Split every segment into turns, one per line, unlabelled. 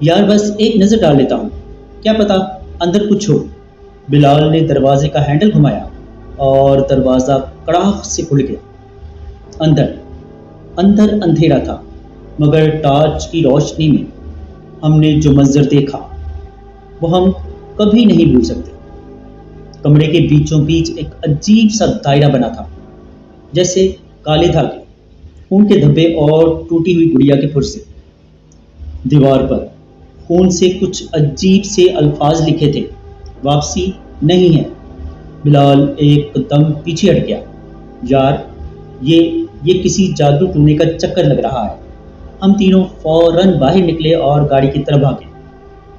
یار بس ایک نظر ڈال لیتا ہوں، کیا پتا اندر کچھ ہو۔ بلال نے دروازے کا ہینڈل گھمایا اور دروازہ کڑاک سے کھل گیا۔ اندر اندر اندھیرا تھا، مگر ٹارچ کی روشنی میں ہم نے جو منظر دیکھا وہ ہم کبھی نہیں بھول سکتے۔ کمرے کے بیچوں بیچ ایک عجیب سا دائرہ بنا تھا، جیسے کالے دھاگے، خون کے دھبے اور ٹوٹی ہوئی گڑیا کے پرزے۔ دیوار پر خون سے کچھ عجیب سے الفاظ لکھے تھے، واپسی نہیں ہے۔ بلال ایک دم پیچھے ہٹ گیا۔ یار یہ کسی جادو ٹونے کا چکر لگ رہا ہے۔ ہم تینوں فوراً باہر نکلے اور گاڑی کی طرف بھاگے۔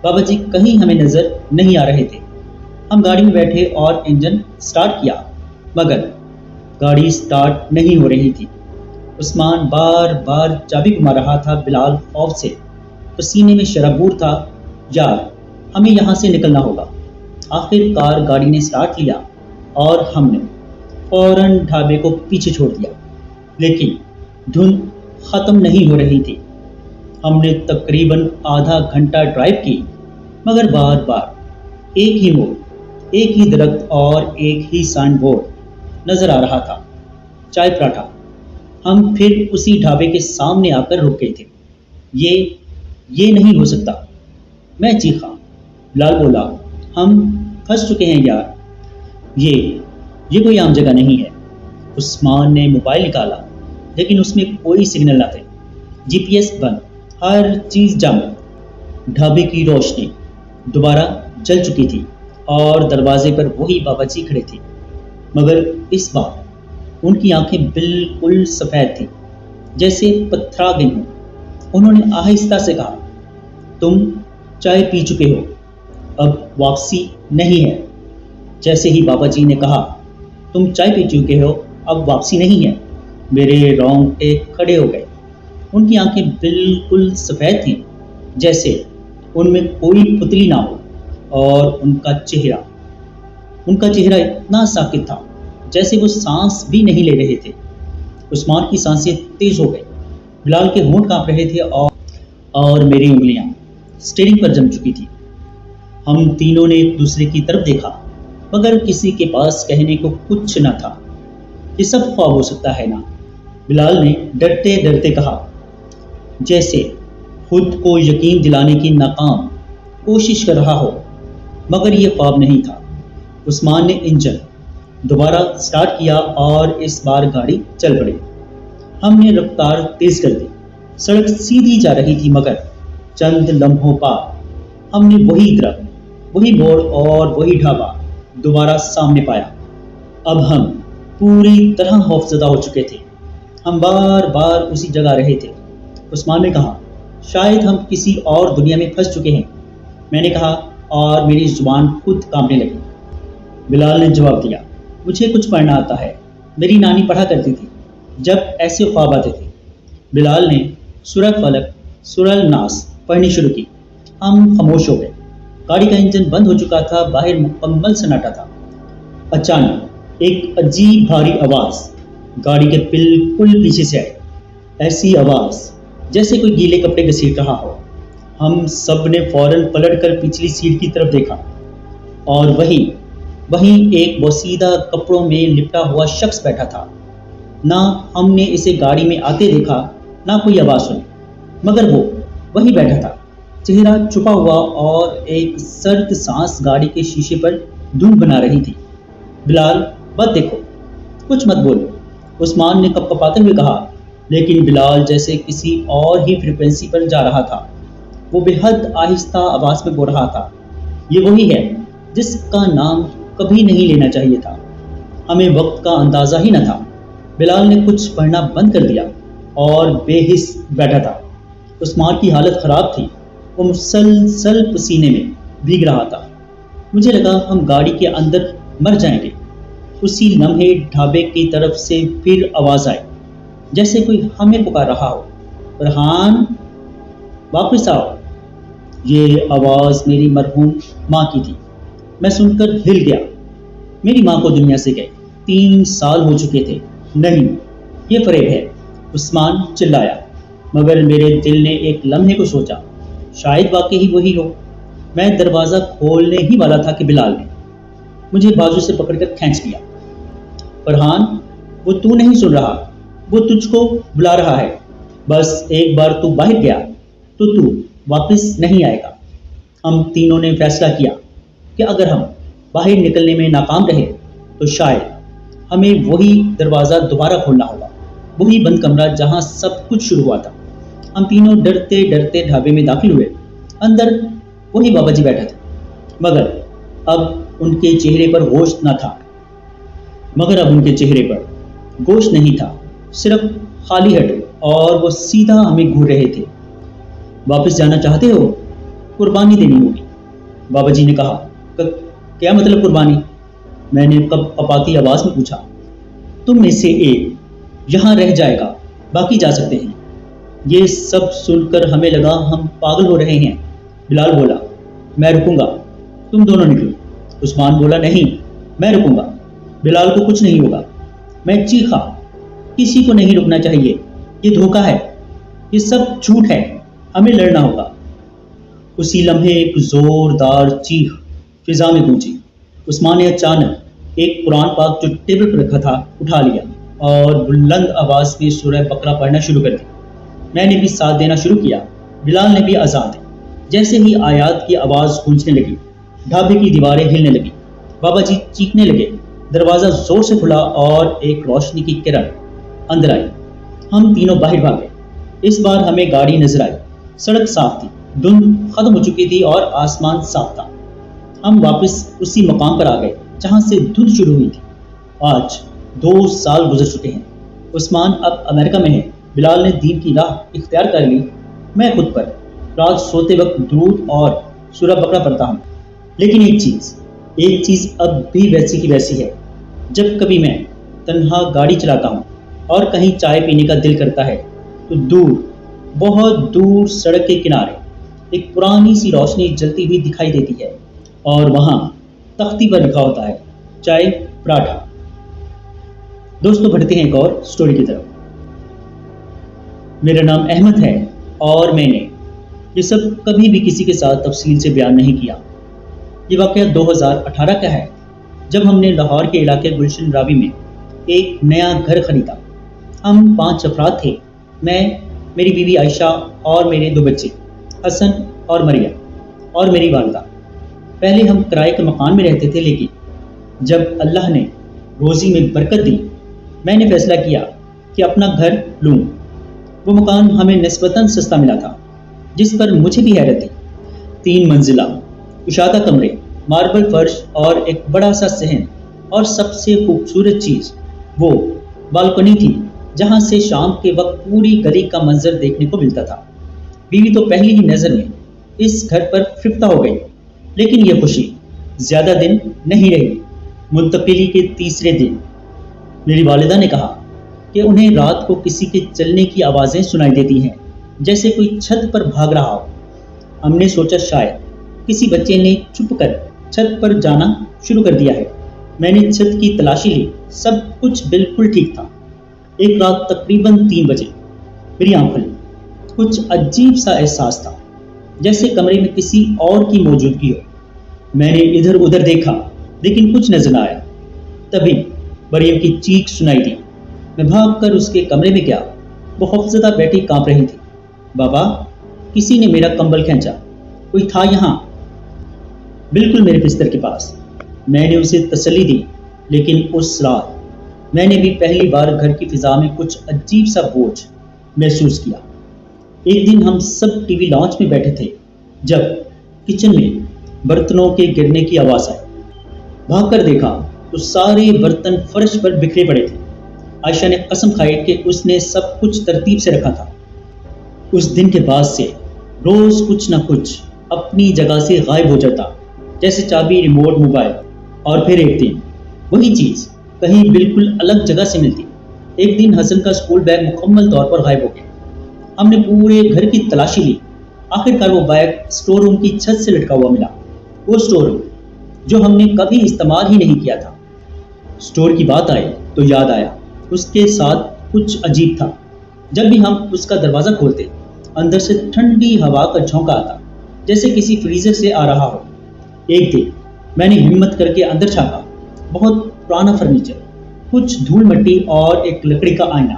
بابا جی کہیں ہمیں نظر نہیں آ رہے تھے۔ ہم گاڑی میں بیٹھے اور انجن سٹارٹ کیا، مگر گاڑی سٹارٹ نہیں ہو رہی تھی۔ عثمان بار بار چابی گھما رہا تھا۔ بلال خوف سے پسینے میں شرابور تھا۔ یار ہمیں یہاں سے نکلنا ہوگا۔ آخر کار گاڑی نے سٹارٹ لیا اور ہم نے فوراً ڈھابے کو پیچھے چھوڑ دیا، لیکن دھند ختم نہیں ہو رہی تھی۔ ہم نے تقریباً آدھا گھنٹہ ڈرائیو کی، مگر بار بار ایک ہی موڑ، ایک ہی درخت اور ایک ہی سائن بورڈ نظر آ رہا تھا، چائے پراٹھا۔ ہم پھر اسی ڈھابے کے سامنے آ کر رک گئے تھے۔ یہ نہیں ہو سکتا، میں چیخا۔ بلال بولا، ہم پھنس چکے ہیں یار، یہ کوئی عام جگہ نہیں ہے۔ عثمان نے موبائل نکالا، لیکن اس میں کوئی سگنل نہ تھے، جی پی ایس بند، ہر چیز جم۔ ڈھابے کی روشنی دوبارہ جل چکی تھی اور دروازے پر وہی بابا جی کھڑے تھے، مگر اس بار ان کی آنکھیں بالکل سفید تھیں، جیسے پتھرا گئی ہوں۔ انہوں نے آہستہ سے کہا، تم چائے پی چکے ہو، اب واپسی نہیں ہے۔ جیسے ہی بابا جی نے کہا تم چائے پی چکے ہو، اب واپسی نہیں ہے، میرے رونگٹے کھڑے ہو گئے۔ ان کی آنکھیں بالکل سفید تھیں، جیسے ان میں کوئی پتلی نہ ہو، اور ان کا چہرہ اتنا ساکت تھا جیسے وہ سانس بھی نہیں لے رہے تھے۔ عثمان کی سانسیں تیز ہو گئی، بلال کے ہونٹ کانپ رہے تھے اور میری انگلیاں اسٹیئرنگ پر جم چکی تھی۔ ہم تینوں نے ایک دوسرے کی طرف دیکھا، مگر کسی کے پاس کہنے کو کچھ نہ تھا۔ یہ سب خواب ہو سکتا ہے نا؟ بلال نے ڈرتے ڈرتے کہا، جیسے خود کو یقین دلانے کی ناکام کوشش کر رہا ہو، مگر یہ خواب نہیں تھا۔ عثمان نے انجن دوبارہ سٹارٹ کیا اور اس بار گاڑی چل پڑی۔ ہم نے رفتار تیز کر دی۔ سڑک سیدھی جا رہی تھی، مگر چند لمحوں بعد ہم نے وہی درخت، وہی موڑ اور وہی ڈھابا دوبارہ سامنے پایا۔ اب ہم پوری طرح خوفزدہ ہو چکے تھے۔ ہم بار بار اسی جگہ رہے تھے۔ عثمان نے کہا، شاید ہم کسی اور دنیا میں پھنس چکے ہیں۔ میں نے کہا اور میری زبان خود کانپنے لگی۔ بلال نے جواب دیا، مجھے کچھ پڑھنا آتا ہے، میری نانی پڑھا کرتی تھی جب ایسے خواب آتے تھے۔ بلال نے سورہ فلق، سورہ الناس پڑھنی شروع کی۔ ہم خاموش ہو گئے۔ گاڑی کا انجن بند ہو چکا تھا، باہر مکمل سناٹا تھا۔ اچانک ایک عجیب بھاری آواز گاڑی کے بالکل پیچھے سے آئی، ایسی آواز جیسے کوئی گیلے کپڑے گھسیٹ رہا ہو۔ ہم سب نے فوراً پلٹ کر پچھلی سیٹ کی طرف دیکھا، اور وہیں ایک بوسیدہ کپڑوں میں لپٹا ہوا شخص بیٹھا تھا۔ نہ ہم نے اسے گاڑی میں آتے دیکھا، نہ کوئی آواز سنی، مگر وہ وہیں بیٹھا تھا، چہرہ چھپا ہوا، اور ایک سرد سانس گاڑی کے شیشے پر دھند بنا رہی تھی۔ بلال، بس دیکھو، کچھ مت بولو، عثمان نے کپکپاتے ہوئے کہا، لیکن بلال جیسے کسی اور ہی فریکوینسی پر جا رہا تھا۔ وہ بے حد آہستہ آواز میں بول رہا تھا، یہ وہی ہے جس کا نام کبھی نہیں لینا چاہیے تھا۔ ہمیں وقت کا اندازہ ہی نہ تھا۔ بلال نے کچھ پڑھنا بند کر دیا اور بے حس بیٹھا تھا۔ عثمان کی حالت خراب تھی، وہ مسلسل پسینے میں بھیگ رہا تھا۔ مجھے لگا ہم گاڑی کے اندر مر جائیں گے۔ اسی لمحے ڈھابے کی طرف سے پھر آواز آئی، جیسے کوئی ہمیں پکار رہا ہو، فرحان واپس آؤ۔ یہ آواز میری مرحوم ماں کی تھی۔ میں سن کر ہل گیا۔ میری ماں کو دنیا سے گئے 3 سال ہو چکے تھے۔ نہیں، یہ فریب ہے، عثمان چلایا، مگر میرے دل نے ایک لمحے کو سوچا، شاید واقعی وہی ہو۔ میں دروازہ کھولنے ہی والا تھا کہ بلال نے مجھے بازو سے پکڑ کر کھینچ لیا۔ فرحان، وہ تو نہیں سن رہا، وہ تجھ کو بلا رہا ہے۔ بس ایک بار تو باہر گیا تو واپس نہیں آئے گا۔ ہم تینوں نے فیصلہ کیا کہ اگر ہم باہر نکلنے میں ناکام رہے تو شاید ہمیں وہی دروازہ دوبارہ کھولنا ہوگا، وہی بند کمرہ جہاں سب کچھ شروع ہوا تھا۔ ہم تینوں ڈرتے ڈرتے ڈھابے میں داخل ہوئے۔ اندر وہی بابا جی بیٹھا تھا، مگر اب ان کے چہرے پر گوشت نہیں تھا، صرف خالی ہٹ، اور وہ سیدھا ہمیں گھور رہے تھے۔ واپس جانا چاہتے ہو؟ قربانی دینی ہوگی، بابا جی نے کہا۔ کیا مطلب قربانی؟ میں نے کپاتی آواز میں پوچھا۔ تم میں سے ایک یہاں رہ جائے گا، باقی جا سکتے ہیں۔ یہ سب سن کر ہمیں لگا ہم پاگل ہو رہے ہیں۔ بلال بولا، میں رکوں گا، تم دونوں نکلو۔ عثمان بولا، نہیں، میں رکوں گا، بلال کو کچھ نہیں ہوگا۔ میں چیخا، کسی کو نہیں رکنا چاہیے، یہ دھوکہ ہے، یہ سب جھوٹ ہے، ہمیں لڑنا ہوگا۔ اسی لمحے ایک زوردار چیخ فضا میں گونجی۔ عثمان نے اچانک ایک قرآن پاک جو ٹیبل پر رکھا تھا اٹھا لیا اور بلند آواز میں سورہ بقرہ پڑھنا شروع کر دی۔ میں نے بھی ساتھ دینا شروع کیا، بلال نے بھی اذان دی۔ جیسے ہی آیات کی آواز گونجنے لگی، ڈھابے کی دیواریں ہلنے لگی، بابا جی چیخنے لگے، دروازہ زور سے کھلا اور ایک روشنی کی کرن اندر آئی۔ ہم تینوں باہر بھاگے۔ اس بار ہمیں گاڑی نظر آئی، سڑک صاف تھی، دھند ختم ہو چکی تھی اور آسمان صاف تھا۔ ہم واپس اسی مقام پر آ گئے جہاں سے دھند شروع ہوئی تھی۔ آج 2 سال گزر چکے ہیں۔ عثمان اب امریکہ میں ہے، بلال نے دین کی راہ اختیار کر لی، میں خود پر رات سوتے وقت درود اور سورہ بقرہ پڑھتا ہوں۔ لیکن ایک چیز اب بھی ویسی کی ویسی ہے۔ جب کبھی میں تنہا گاڑی چلاتا ہوں اور کہیں چائے پینے کا دل کرتا ہے تو دور، بہت دور سڑک کے کنارے ایک پرانی سی روشنی جلتی ہوئی دکھائی دیتی ہے، اور وہاں تختی پر لکھا ہوتا ہے، چائے پراٹھا۔ دوستوں، بڑھتے ہیں ایک اور سٹوری کی طرف۔ میرا نام احمد ہے اور میں نے یہ سب کبھی بھی کسی کے ساتھ تفصیل سے بیان نہیں کیا۔ یہ واقعہ 2018 کا ہے، جب ہم نے لاہور کے علاقے گلشن راوی میں ایک نیا گھر خریدا۔ ہم 5 افراد تھے، میں، میری بیوی عائشہ اور میرے 2 بچے، حسن اور مریم، اور میری والدہ۔ پہلے ہم کرائے کے مکان میں رہتے تھے، لیکن جب اللہ نے روزی میں برکت دی، میں نے فیصلہ کیا کہ اپنا گھر لوں۔ وہ مکان ہمیں نسبتاً سستا ملا تھا، جس پر مجھے بھی حیرت تھی۔ 3 منزلہ، کشادہ کمرے، ماربل فرش اور ایک بڑا سا صحن، اور سب سے خوبصورت چیز وہ بالکنی تھی جہاں سے شام کے وقت پوری گلی کا منظر دیکھنے کو ملتا تھا۔ بیوی تو پہلی ہی نظر میں اس گھر پر ففتہ ہو گئی، لیکن یہ خوشی زیادہ دن نہیں رہی۔ منتقلی کے تیسرے دن میری والدہ نے کہا کہ انہیں رات کو کسی کے چلنے کی آوازیں سنائی دیتی ہیں، جیسے کوئی چھت پر بھاگ رہا ہو۔ ہم نے سوچا شاید کسی بچے نے چھپ کر چھت پر جانا شروع کر دیا ہے۔ میں نے چھت کی تلاشی لی، سب کچھ بالکل ٹھیک تھا۔ ایک رات تقریباً 3 بجے میری آنکھ کھلی۔ کچھ عجیب سا احساس تھا، جیسے کمرے میں کسی اور کی موجودگی ہو۔ میں نے ادھر ادھر دیکھا، لیکن کچھ نظر نہ آیا۔ تبھی مریم کی چیخ سنائی دی۔ میں بھاگ کر اس کے کمرے میں گیا۔ وہ خوفزدہ بیٹی کانپ رہی تھی۔ بابا، کسی نے میرا کمبل کھینچا، کوئی تھا یہاں؟ بالکل میرے بستر کے پاس۔ میں نے اسے تسلی دی، لیکن اس رات میں نے بھی پہلی بار گھر کی فضا میں کچھ عجیب سا بوجھ محسوس کیا۔ ایک دن ہم سب ٹی وی لاؤنج میں بیٹھے تھے جب کچن میں برتنوں کے گرنے کی آواز آئی۔ بھاگ کر دیکھا تو سارے برتن فرش پر بکھرے پڑے تھے۔ عائشہ نے قسم کھائی کہ اس نے سب کچھ ترتیب سے رکھا تھا۔ اس دن کے بعد سے روز کچھ نہ کچھ اپنی جگہ سے غائب ہو جاتا، جیسے چابی ریموٹ موبائل، اور پھر ایک دن وہی چیز کہیں بالکل الگ جگہ سے ملتی۔ ایک دن حسن کا اسکول بیگ مکمل طور پر غائب ہو گیا۔ ہم نے پورے گھر کی تلاشی لی، آخر کار وہ بیگ اسٹور روم کی چھت سے لٹکا ہوا ملا۔ وہ اسٹور روم جو ہم نے کبھی استعمال ہی نہیں کیا تھا۔ اسٹور کی بات آئی تو یاد آیا، اس کے ساتھ کچھ عجیب تھا۔ جب بھی ہم اس کا دروازہ کھولتے، اندر سے ٹھنڈی ہوا کا جھونکا آتا، جیسے کسی فریزر سے آ رہا ہو۔ ایک دن میں نے ہمت کر کے اندر جھانکا، بہت پرانا فرنیچر، کچھ دھول مٹی اور ایک لکڑی کا آئینہ،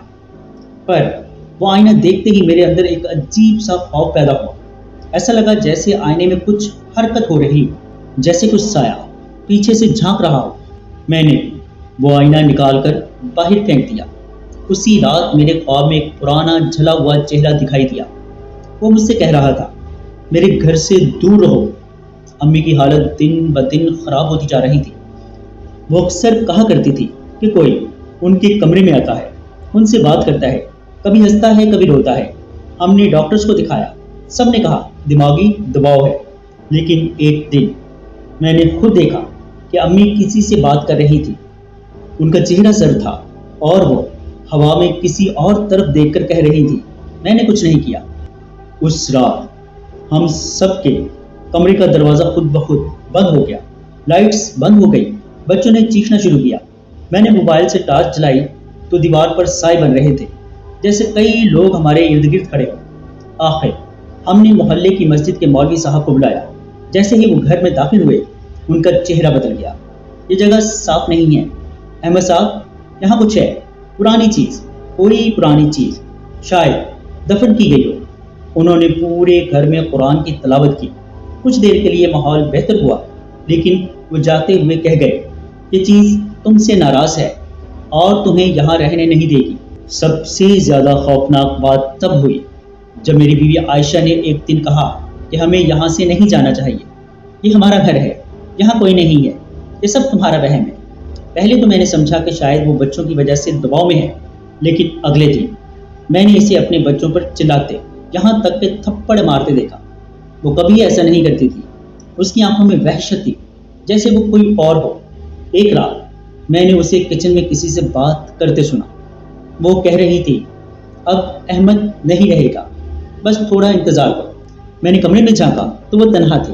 پر وہ آئینہ دیکھتے ہی میرے اندر ایک عجیب سا خوف پیدا ہوا۔ ایسا لگا جیسے آئینے میں کچھ حرکت ہو رہی ہو، جیسے کچھ سایہ پیچھے سے جھانک رہا ہو۔ میں نے وہ آئینہ نکال کر باہر پھینک دیا۔ اسی رات میرے خواب میں ایک پرانا جھلا ہوا چہرہ دکھائی دیا۔ وہ مجھ سے کہہ رہا تھا، میرے گھر سے دور رہو۔ امی کی حالت دن بدن خراب ہوتی جا رہی تھی۔ وہ اکثر کہا کرتی تھی کہ کوئی ان کے کمرے میں آتا ہے، ان سے بات کرتا ہے، کبھی ہنستا ہے کبھی روتا ہے۔ ہم نے ڈاکٹرز کو دکھایا، سب نے کہا دماغی دباؤ ہے۔ لیکن ایک دن میں نے خود دیکھا کہ امی کسی سے بات کر رہی تھی۔ ان کا چہرہ سر تھا اور وہ ہوا میں کسی اور طرف دیکھ کر کہہ رہی تھی۔ میں نے کچھ نہیں کیا۔ اس رات ہم سب کے کمرے کا دروازہ خود بخود بند ہو گیا، لائٹس بند ہو گئی، بچوں نے چیخنا شروع کیا۔ میں نے موبائل سے ٹارچ جلائی تو دیوار پر سائے بن رہے تھے، جیسے کئی لوگ ہمارے ارد گرد کھڑے ہو۔ آخر ہم نے محلے کی مسجد کے مولوی صاحب کو بلایا۔ جیسے ہی وہ گھر میں داخل ہوئے، ان کا چہرہ بدل گیا۔ یہ جگہ صاف نہیں ہے احمد صاحب، یہاں کچھ ہے، پرانی چیز، کوئی پرانی چیز، شاید دفن کی گئی ہو۔ انہوں نے پورے گھر میں قرآن کی تلاوت کی۔ کچھ دیر کے لیے ماحول بہتر ہوا، لیکن وہ جاتے ہوئے کہہ گئے، یہ چیز تم سے ناراض ہے اور تمہیں یہاں رہنے نہیں دے گی۔ سب سے زیادہ خوفناک بات تب ہوئی جب میری بیوی عائشہ نے ایک دن کہا کہ ہمیں یہاں سے نہیں جانا چاہیے، یہ ہمارا گھر ہے، یہاں کوئی نہیں ہے، یہ سب تمہارا وہم ہے۔ پہلے تو میں نے سمجھا کہ شاید وہ بچوں کی وجہ سے دباؤ میں ہے، لیکن اگلے دن میں نے اسے اپنے بچوں پر چلاتے، یہاں تک کہ تھپڑ مارتے دیکھا۔ وہ کبھی ایسا نہیں کرتی تھی، اس کی آنکھوں میں وحشت تھی، جیسے وہ کوئی اور ہو۔ ایک رات میں نے اسے کچن میں کسی سے بات کرتے سنا۔ وہ کہہ رہی تھی، اب احمد نہیں رہے گا، بس تھوڑا انتظار کرو۔ میں نے کمرے میں جھانکا تو وہ تنہا تھی،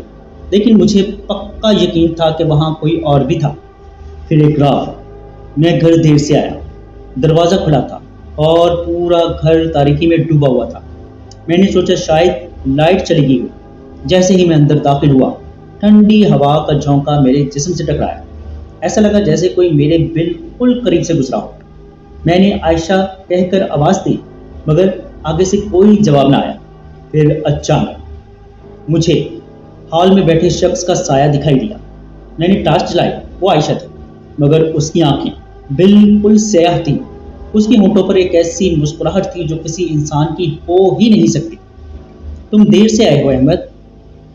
لیکن مجھے پکا یقین تھا کہ وہاں کوئی اور بھی تھا۔ پھر ایک رات میں گھر دیر سے آیا، دروازہ کھلا تھا اور پورا گھر تاریکی میں ڈوبا ہوا تھا۔ میں نے سوچا شاید لائٹ چلی گئی ہو۔ جیسے ہی میں اندر داخل ہوا، ٹھنڈی ہوا کا جھونکا میرے جسم سے ٹکرایا۔ ایسا لگا جیسے کوئی میرے بالکل قریب سے گزرا ہو۔ میں نے عائشہ کہہ کر آواز دی، مگر آگے سے کوئی جواب نہ آیا۔ پھر اچانک مجھے ہال میں بیٹھے شخص کا سایہ دکھائی دیا۔ میں نے ٹارچ جلائی، وہ عائشہ تھی، مگر اس کی آنکھیں بالکل سیاہ تھیں۔ اس کی ہونٹوں پر ایک ایسی مسکراہٹ تھی جو کسی انسان کی ہو ہی نہیں سکتی۔ تم دیر سے آئے ہو احمد،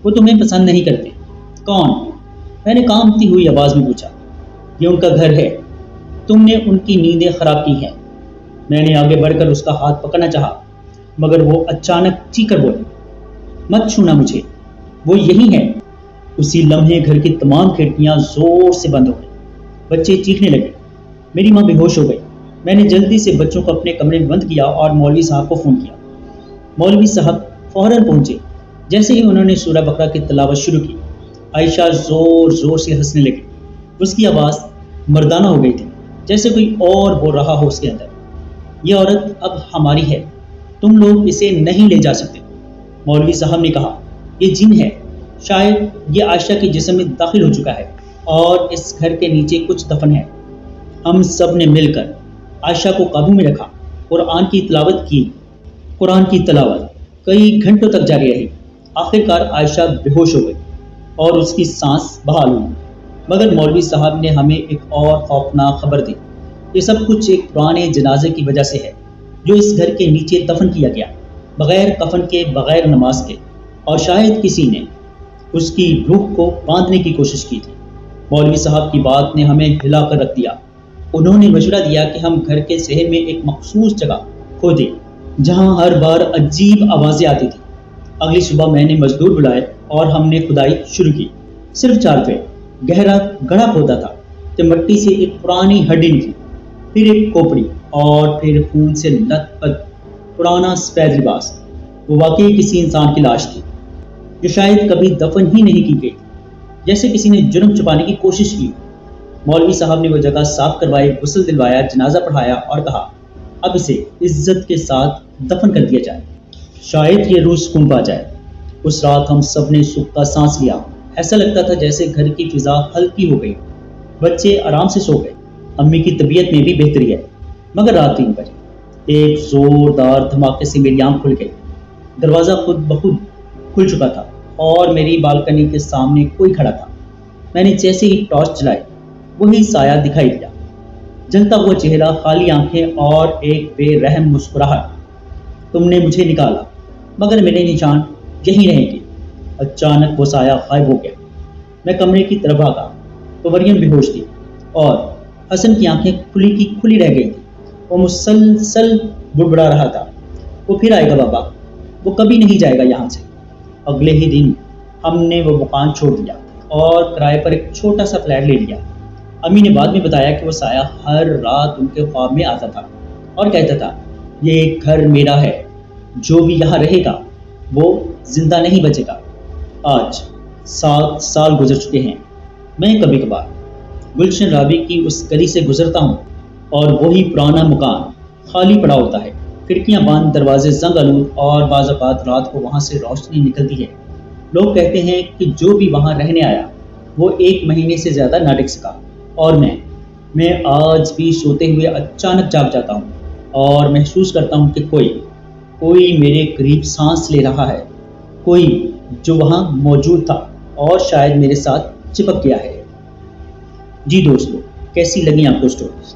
وہ تمہیں پسند نہیں کرتے۔ کون؟ میں نے کانپتی ہوئی آواز میں پوچھا۔ یہ ان کا گھر ہے، تم نے ان کی نیندیں خراب کی ہیں۔ میں نے آگے بڑھ کر اس کا ہاتھ پکڑنا چاہا، مگر وہ اچانک چیخ کر بولے، مت چھونا مجھے، وہ یہی ہے۔ اسی لمحے گھر کی تمام کھڑکیاں زور سے بند ہو گئیں، بچے چیخنے لگے، میری ماں بے ہوش ہو گئی۔ میں نے جلدی سے بچوں کو اپنے کمرے میں بند کیا اور مولوی صاحب کو فون کیا۔ مولوی صاحب فوراً پہنچے۔ جیسے ہی انہوں نے سورہ بقرہ کی تلاوت شروع کی، عائشہ زور زور سے ہنسنے لگی۔ اس کی آواز مردانہ ہو گئی تھی، جیسے کوئی اور بول رہا ہو اس کے اندر۔ یہ عورت اب ہماری ہے، تم لوگ اسے نہیں لے جا سکتے۔ مولوی صاحب نے کہا، یہ جن ہے، شاید یہ عائشہ کے جسم میں داخل ہو چکا ہے اور اس گھر کے نیچے کچھ دفن ہے۔ ہم سب نے مل کر عائشہ کو قابو میں رکھا، قرآن کی تلاوت کی۔ قرآن کی تلاوت کئی گھنٹوں تک جاری رہی۔ آخرکار عائشہ بے ہوش ہو گئی اور اس کی سانس بحال ہوئی، مگر مولوی صاحب نے ہمیں ایک اور خوفناک خبر دی۔ یہ سب کچھ ایک پرانے جنازے کی وجہ سے ہے جو اس گھر کے نیچے دفن کیا گیا، بغیر کفن کے، بغیر نماز کے، اور شاید کسی نے اس کی روح کو باندھنے کی کوشش کی تھی۔ مولوی صاحب کی بات نے ہمیں ہلا کر رکھ دیا۔ انہوں نے مشورہ دیا کہ ہم گھر کے صحن میں ایک مخصوص جگہ کھودیں جہاں ہر بار عجیب آوازیں آتی تھیں۔ اگلی صبح میں نے مزدور بلائے اور ہم نے کھدائی شروع کی۔ صرف 4 فٹ گہرا گڑھا کھودا تھا کہ مٹی سے ایک پرانی ہڈی نکلی، پھر ایک کھوپڑی، اور پھر خون سے لت پت پرانا سفید لباس۔ وہ واقعی کسی انسان کی لاش تھی جو شاید کبھی دفن ہی نہیں کی گئی، جیسے کسی نے جرم چھپانے کی کوشش کی۔ مولوی صاحب نے وہ جگہ صاف کروائی، غسل دلوایا، جنازہ پڑھایا اور کہا، اب اسے عزت کے ساتھ دفن کر دیا جائے، شاید یہ روح سکون پا جائے۔ اس رات ہم سب نے سکھ کا سانس لیا. ایسا لگتا تھا جیسے گھر کی فضا ہلکی ہو گئی. بچے آرام سے سو گئے. امی کی طبیعت میں بھی بہتری ہے. مگر رات 3 بجے ایک زوردار دھماکے سے میری آنکھ کھل گئی. دروازہ خود بخود کھل چکا تھا اور میری بالکنی کے سامنے کوئی کھڑا تھا. میں نے جیسے ہی ٹارچ جلائی وہی سایہ دکھائی دیا. جلتا ہوا چہرہ، خالی آنکھیں اور ایک بے رحم مسکراہٹ. تم نے مجھے نکالا مگر میرے نشان یہی رہیں گے. اچانک وہ سایہ غائب ہو گیا. میں کمرے کی طرف بھاگا تو مریم بے ہوش تھی اور حسن کی آنکھیں کھلی کی کھلی رہ گئی تھی. وہ مسلسل بڑبڑا رہا تھا، وہ پھر آئے گا بابا، وہ کبھی نہیں جائے گا یہاں سے. اگلے ہی دن ہم نے وہ مکان چھوڑ دیا اور کرائے پر ایک چھوٹا سا فلیٹ لے لیا. امی نے بعد میں بتایا کہ وہ سایہ ہر رات ان کے خواب میں آتا تھا اور کہتا تھا یہ گھر میرا ہے، جو بھی یہاں رہے گا وہ زندہ نہیں بچے گا. آج 7 سال گزر چکے ہیں. میں کبھی کبھار گلشن رابی کی اس گلی سے گزرتا ہوں اور وہی پرانا مکان خالی پڑا ہوتا ہے. کھڑکیاں بند، دروازے زنگ آلود اور بعض اوقات رات کو وہاں سے روشنی نکلتی ہے. لوگ کہتے ہیں کہ جو بھی وہاں رہنے آیا وہ 1 مہینے سے زیادہ نہ ٹک سکا. اور میں آج بھی سوتے ہوئے اچانک جاگ جاتا ہوں اور محسوس کرتا ہوں کہ کوئی میرے قریب سانس لے رہا ہے، کوئی جو وہاں موجود تھا اور شاید میرے ساتھ چپک گیا ہے. جی دوستو، کیسی لگیں آپ کو سٹوریز؟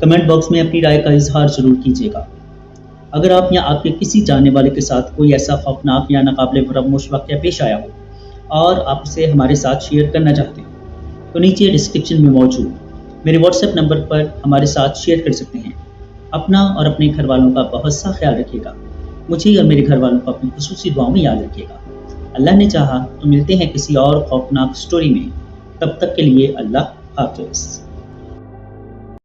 کمنٹ باکس میں اپنی رائے کا اظہار ضرور کیجیے گا. اگر آپ یا آپ کے کسی جاننے والے کے ساتھ کوئی ایسا خوفناک یا ناقابل فراموش واقعہ پیش آیا ہو اور آپ اسے ہمارے ساتھ شیئر کرنا چاہتے ہیں تو نیچے ڈسکرپشن میں موجود میرے واٹس ایپ نمبر پر ہمارے ساتھ شیئر کر سکتے ہیں. اپنا اور اپنے گھر والوں کا بہت سا خیال رکھیے گا. مجھے اور میرے گھر والوں کو اپنی خصوصی دعاؤں میں یاد رکھیے گا. اللہ نے چاہا تو ملتے ہیں کسی اور خوفناک سٹوری میں. تب تک کے لیے اللہ حافظ.